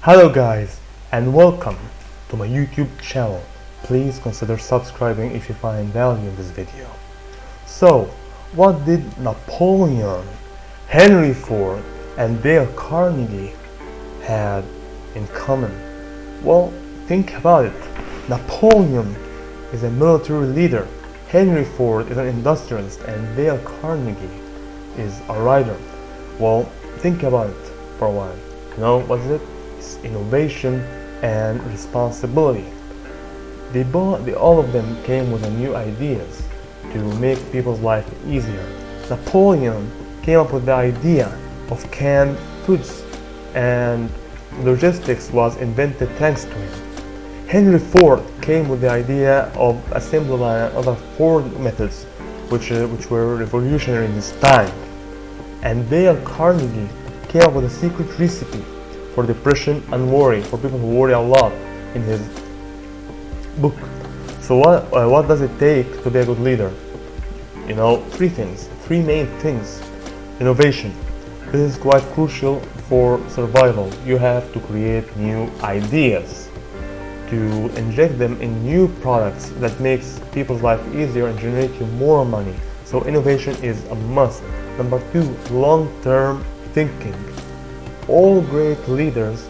Hello guys, and welcome to my YouTube channel. Please consider subscribing if you find value in this video. So, what did Napoleon, Henry Ford, and Dale Carnegie had in common? Well, think about it. Napoleon is a military leader, Henry Ford is an industrialist, and Dale Carnegie is a writer. Well, think about it for a while. You know what is it? It's innovation and responsibility. All of them came with new ideas to make people's life easier. Napoleon came up with the idea of canned foods, and logistics was invented thanks to him. Henry Ford came with the idea of assembly line, other Ford methods, which were revolutionary in his time. And Dale Carnegie came up with a secret recipe for depression and worry, for people who worry a lot, in his book. So what does it take to be a good leader? You know, three main things. Innovation. This is quite crucial for survival. You have to create new ideas, to inject them in new products that makes people's life easier and generate you more money. So innovation is a must. Number two, long-term thinking. All great leaders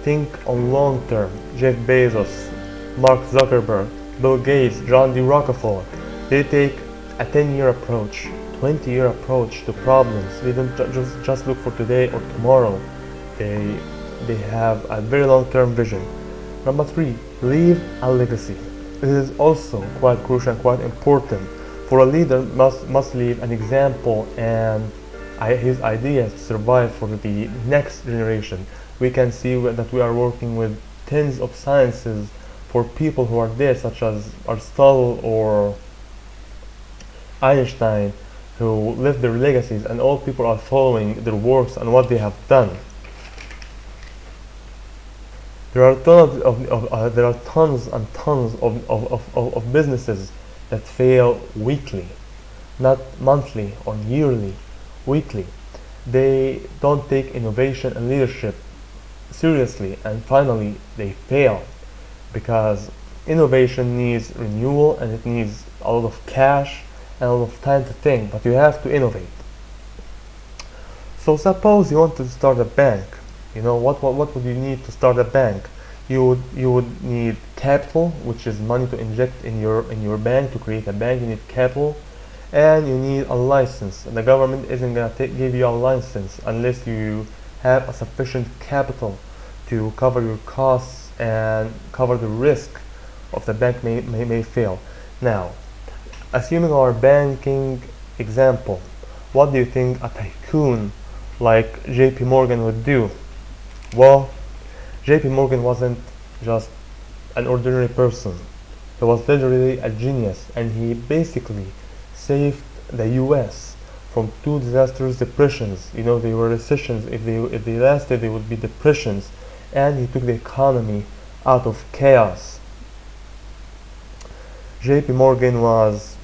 think on long term. Jeff Bezos, Mark Zuckerberg, Bill Gates, John D. Rockefeller. They take a 10-year approach, 20-year approach to problems. They don't just look for today or tomorrow. They have a very long-term vision. Number three, leave a legacy. This is also quite crucial and quite important. For a leader must leave an example and his ideas to survive for the next generation. We can see that we are working with tens of sciences for people who are dead, such as Aristotle or Einstein, who left their legacies, and all people are following their works and what they have done. There are tons and tons of businesses that fail weekly, not monthly or yearly. Weekly. They don't take innovation and leadership seriously, and finally they fail, because innovation needs renewal and it needs a lot of cash and a lot of time to think, but you have to innovate. So suppose you want to start a bank. You know, what would you need to start a bank? You would need capital, which is money to inject in your bank. To create a bank, you need capital. And you need a license. The government isn't going to give you a license unless you have a sufficient capital to cover your costs and cover the risk of the bank may fail. Now, assuming our banking example, what do you think a tycoon like JP Morgan would do? Well, JP Morgan wasn't just an ordinary person. He was literally a genius, and he basically saved the US from two disastrous depressions. You know, they were recessions. If they lasted, they would be depressions. And he took the economy out of chaos. JP Morgan was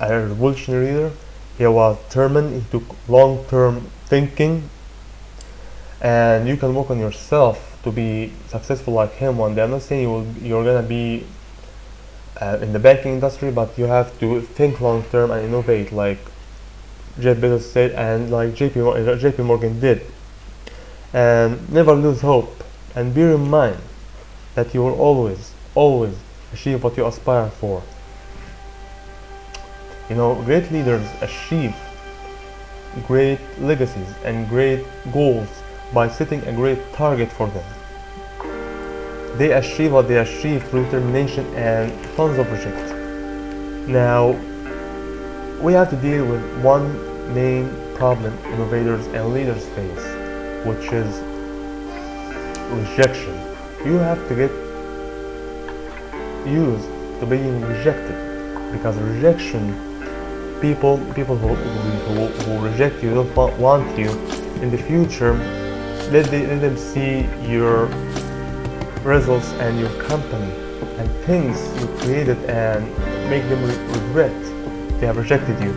a revolutionary leader. He was determined. He took long-term thinking. And you can work on yourself to be successful like him one day. I'm not saying you're gonna be in the banking industry, but you have to think long term and innovate, like Jeff Bezos said, and like JP Morgan did. And never lose hope, and bear in mind that you will always achieve what you aspire for. You know, great leaders achieve great legacies and great goals by setting a great target for them. They achieve what they achieve through determination and tons of reject. Now, we have to deal with one main problem innovators and leaders face, which is rejection. You have to get used to being rejected, because rejection, people who reject you, don't want you in the future. Let them see your results and your company and things you created and make them regret they have rejected you.